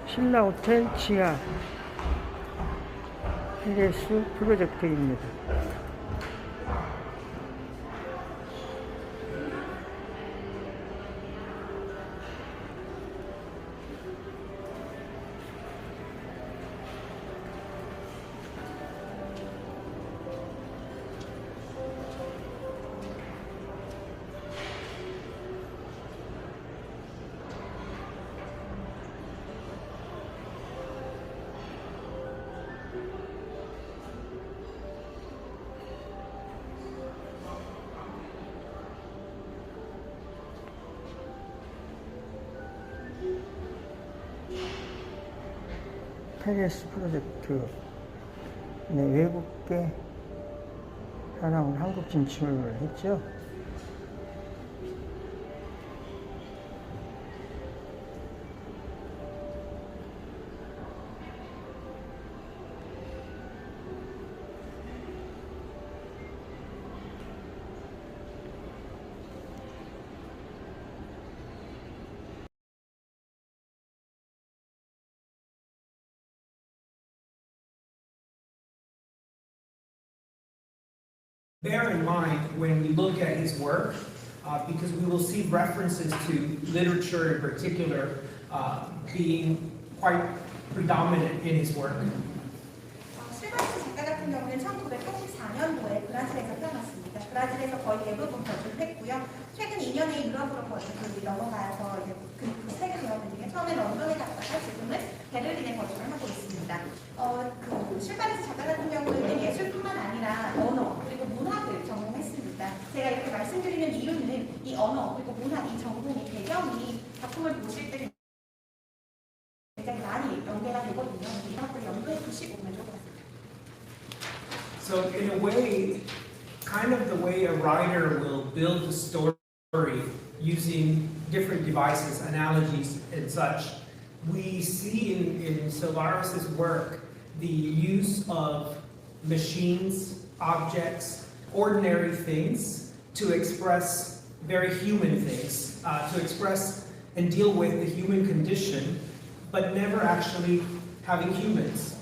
신라 호텔 지하 테레스 프로젝트입니다. 테레스 프로젝트, 외국계 사람은 한국 진출을 했죠. Bear in mind when we look at his work, because we will see references to literature in particular being quite predominant in his work. 실바레스 작가 같은 경우는 1984년도에 브라질에서 태어났습니다. 브라질에서 거의 대부분 거주를 했고요. 최근 2년에 유럽으로 거주를 넘어가서 이제 그 세계 배웠는데 처음에 런던에 갔다가 지금은 베를린에 거주를 하고 있습니다. 실바레스 작가 같은 경우에는 예술뿐만 아니라 언어 그리고 문학을 전공했습니다. 제가 이렇게 말씀드리는 이유는 이 언어 그리고 문학 이 전공의 배경이 작품을 보실 때 굉장히 많이 연계가 되거든요. 이런 것들 연구해 보시고 오면 좋을 것 같습니다. So in a way, kind of the way a writer will build a story using different devices, analogies and such, we see in Silvares' work the use of machines, objects, ordinary things to express very human things, to express and deal with the human condition, but never actually having humans.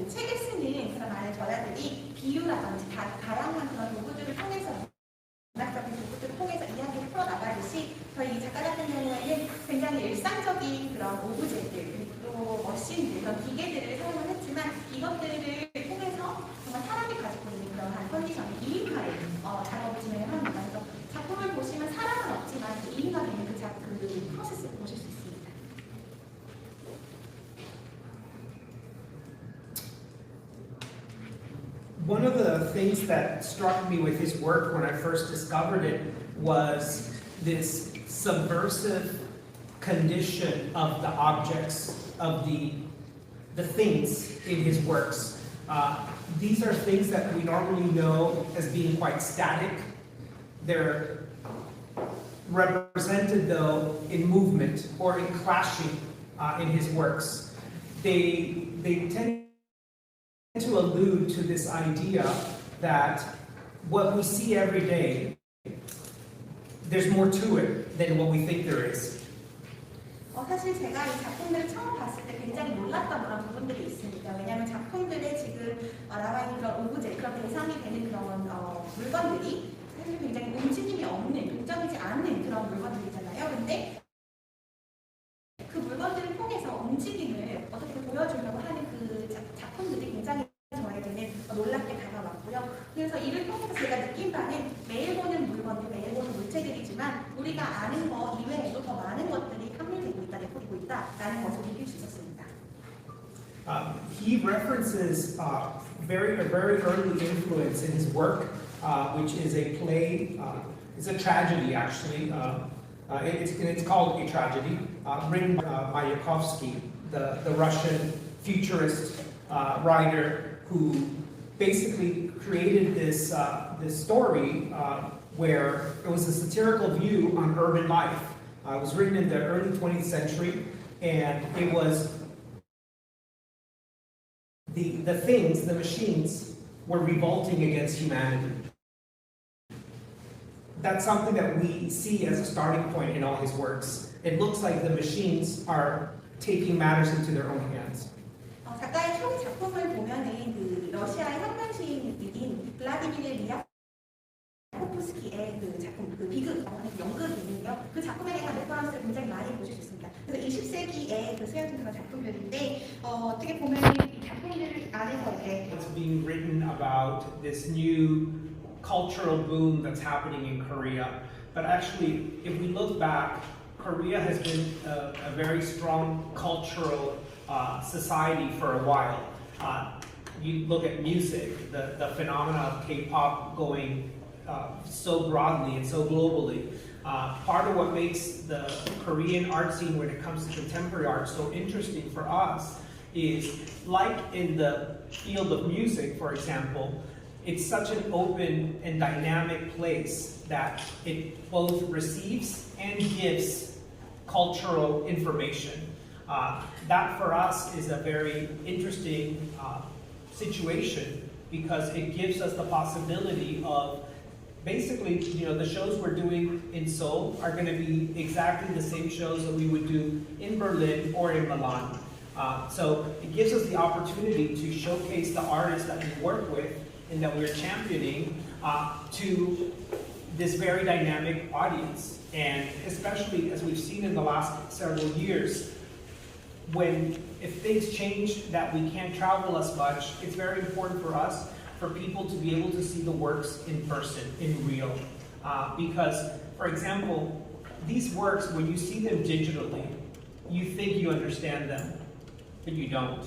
책을 쓰는 그런 많은 저자들이 비유라든지 다양한 그런 도구들을 통해서 문학적인 도구들을 통해서 이야기를 풀어나가듯이 저희 작가 같은 경우에는 굉장히 일상적인 그런 오브제들 그리고 머신들 그런 기계들을 사용을 했지만 이것들을 통해서 정말 사람이 가지고 있는 그러한 컨디션 이인화를 작업을 진행을 합니다. 그래서 작품을 보시면 사람은 없지만 이인화되는 그 프로세스를 보실 수 있습니다. One of the things that struck me with his work when I first discovered it was this subversive condition of the objects, of the things in his works. These are things that we normally know as being quite static. They're represented though in movement or in clashing in his works. They tend to allude to this idea that what we see every day, there's more to it than what we think there is. 사실 제가 이 작품들을 처음 봤을 때 굉장히 놀랐던 그런 부분들이 있습니다. 왜냐하면 작품들에 지금 나와 있는 그런 오브제, 그런 대상이 되는 그런 물건들이 사실 굉장히 움직임이 없는, 동적이지 않는 그런 물건들이잖아요. 근데 그 물건들을 통해서 움직임을 어떻게 보여주려고 하는 그 작품들이 굉장히 저에게는 놀랍게 다가왔고요. 그래서 이를 통해서 제가 느낀 바는 매일 보는 물건들, 매일 보는 물체들이지만 우리가 아는 거 이외에도 더 많은 것들이 함유되고 있다, 내포되고 있다라는 것을 느낄 수 있었습니다. He references a very early influence in his work, which is a play. It's a tragedy, actually. It's called A Tragedy, written by Mayakovsky, the Russian futurist writer who basically created this story where it was a satirical view on urban life. It was written in the early 20th century, and it was the things, the machines, were revolting against humanity. that's something that we see as a starting point in all his works. It looks like the machines are taking matters into their own hands. 작가의 초기 작품을 보면은 그 러시아의 혁명시인인 블라디미르 리아코프스키의 그 작품, 그 비극, 연극이군요. 그 작품에 대한 레퍼런스를 굉장히 많이 보실 수 있습니다. 그래서 20세기에 그 쓰여진 그런 작품들인데 어떻게 보면 이 작품들 안에서 이제 It's being written about this new cultural boom that's happening in Korea. But actually, if we look back, Korea has been a very strong cultural society for a while. You look at music, the phenomena of K-pop going so broadly and so globally. Part of what makes the Korean art scene when it comes to contemporary art so interesting for us is, like in the field of music, for example, it's such an open and dynamic place that it both receives and gives cultural information. That for us is a very interesting situation because it gives us the possibility of basically, the shows we're doing in Seoul are going to be exactly the same shows that we would do in Berlin or in Milan. So it gives us the opportunity to showcase the artists that we work with and that we're championing to this very dynamic audience. And especially as we've seen in the last several years, if things change that we can't travel as much, it's very important for us, for people to be able to see the works in person, in real. Because, for example, these works, when you see them digitally, you think you understand them, but you don't.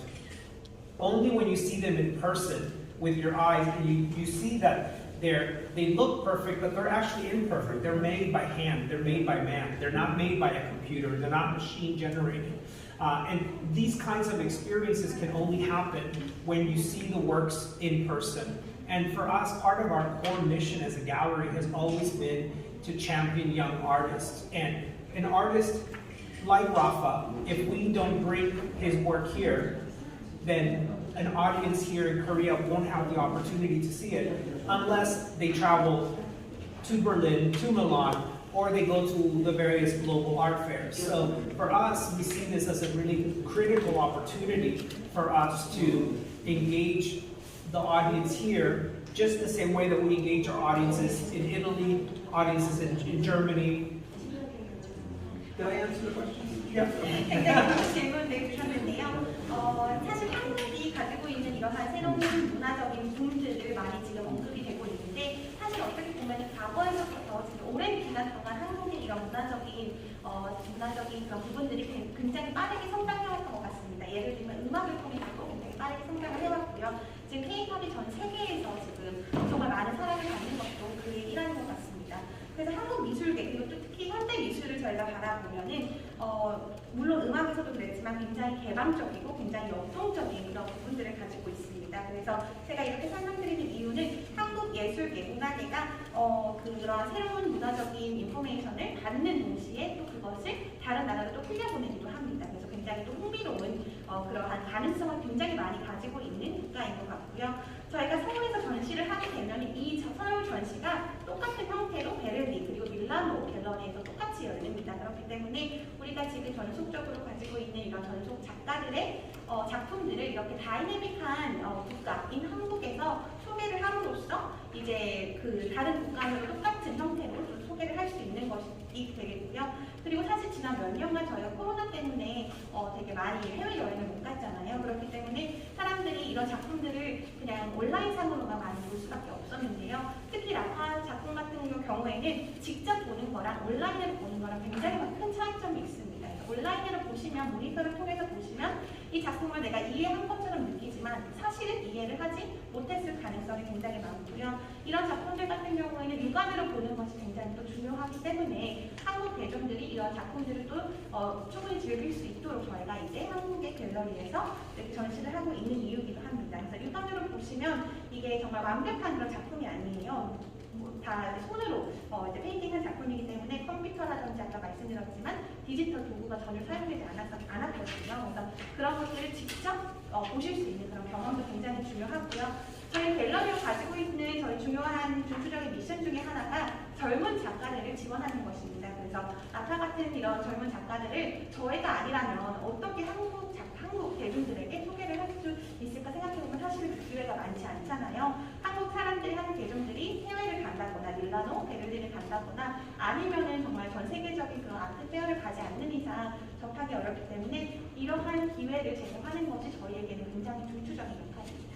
Only when you see them in person with your eyes, and you see that they look perfect, but they're actually imperfect. They're made by hand, they're made by man. They're not made by a computer, they're not machine generated. And these kinds of experiences can only happen when you see the works in person. And for us, part of our core mission as a gallery has always been to champion young artists. And an artist like Rafa, if we don't bring his work here, then an audience here in Korea won't have the opportunity to see it unless they travel to Berlin, to Milan, or they go to the various global art fairs. So for us, we see this as a really critical opportunity for us to engage the audience here just the same way that we engage our audiences in Italy, audiences in Germany. Did I answer the question? Yeah. 굉장히 좋은 질문을 주셨는데요. 사실 한국이 가지고 있는 이러한 새로운 문화적인 붐들을 많이 지금 언급이 되고 있는데, 사실 어떻게 보면 과거에서부터 지금 오랜 기간 동안 한국의 이런 문화적인 그런 부분들이 굉장히 빠르게 성장해왔던 것 같습니다. 예를 들면 음악을 통해서도 굉장히 빠르게 성장을 해왔고요. 지금 K-팝이 전 세계에서 지금 정말 많은 사랑을 받는 것도 그의 일환인 것 같습니다. 그래서 한국 미술계, 그리고 또 특히 현대 미술을 저희가 바라보면은 물론 음악에서도 그랬지만 굉장히 개방적이고 굉장히 역동적인 그런 부분들을 가지고 있습니다. 그래서 제가 이렇게 설명드리는 이유는 한국 예술계, 문화계가 그런 새로운 문화적인 인포메이션을 받는 동시에 또 그것을 다른 나라로 또 흘려보내기도 합니다. 그래서 굉장히 또 흥미로운 그러한 가능성을 굉장히 많이 가지고 있는 국가인 것 같고요. 저희가 서울에서 전시를 하게 되면 이 서울 전시가 똑같은 형태로 베를린 그리고 밀라노 갤러리에서 똑같이 열립니다. 그렇기 때문에 우리가 지금 전속적으로 가지고 있는 이런 전속 작가들의 작품들을 이렇게 다이내믹한 국가인 한국에서 소개를 함으로써 이제 그 다른 국가로 똑같은 형태로 소개를 할 수 있는 것이 되겠고요. 그리고 사실 지난 몇 년간 저희가 코로나 때문에 되게 많이 해외여행을 못 갔잖아요. 그렇기 때문에 사람들이 이런 작품들을 그냥 온라인상으로만 많이 볼 수밖에 없었는데요. 특히 라파 작품 같은 경우에는 직접 보는 거랑 온라인으로 보는 거랑 굉장히 큰 차이점이 있습니다. 온라인으로 보시면, 모니터를 통해서 보시면 이 작품을 내가 이해한 것처럼 느끼지만 사실은 이해를 하지 못했을 가능성이 굉장히 많고요. 이런 작품들 같은 경우에는 육안으로 보는 것이 굉장히 또 중요하기 때문에 한국 대중들이 이런 작품들을 또 충분히 즐길 수 있도록 저희가 이제 한국의 갤러리에서 이렇게 전시를 하고 있는 이유이기도 합니다. 그래서 육안으로 보시면 이게 정말 완벽한 그런 작품이 아니에요. 다 손으로 이제 페인팅한 작품이기 때문에 컴퓨터라든지 아까 말씀드렸지만 디지털 도구가 전혀 사용되지 않았거든요. 그래서 그런 것들을 직접 보실 수 있는 그런 경험도 굉장히 중요하고요. 저희 갤러리가 가지고 있는 저희 중요한 중추적인 미션 중에 하나가 젊은 작가들을 지원하는 것입니다. 그래서 아까 같은 이런 젊은 작가들을 저희가 아니라면 어떻게 한국 대중들에게 소개를 할 수 있을까 생각해보면 사실 그 기회가 많지 않잖아요. 한국 사람들이 하는 대중들이 해외를 간다거나 밀라노, 베를린을 간다거나 아니면은 정말 전 세계적인 그런 아트 페어를 가지 않는 이상 접하기 어렵기 때문에 이러한 기회를 제공하는 것이 저희에게는 굉장히 중추적인 역할입니다.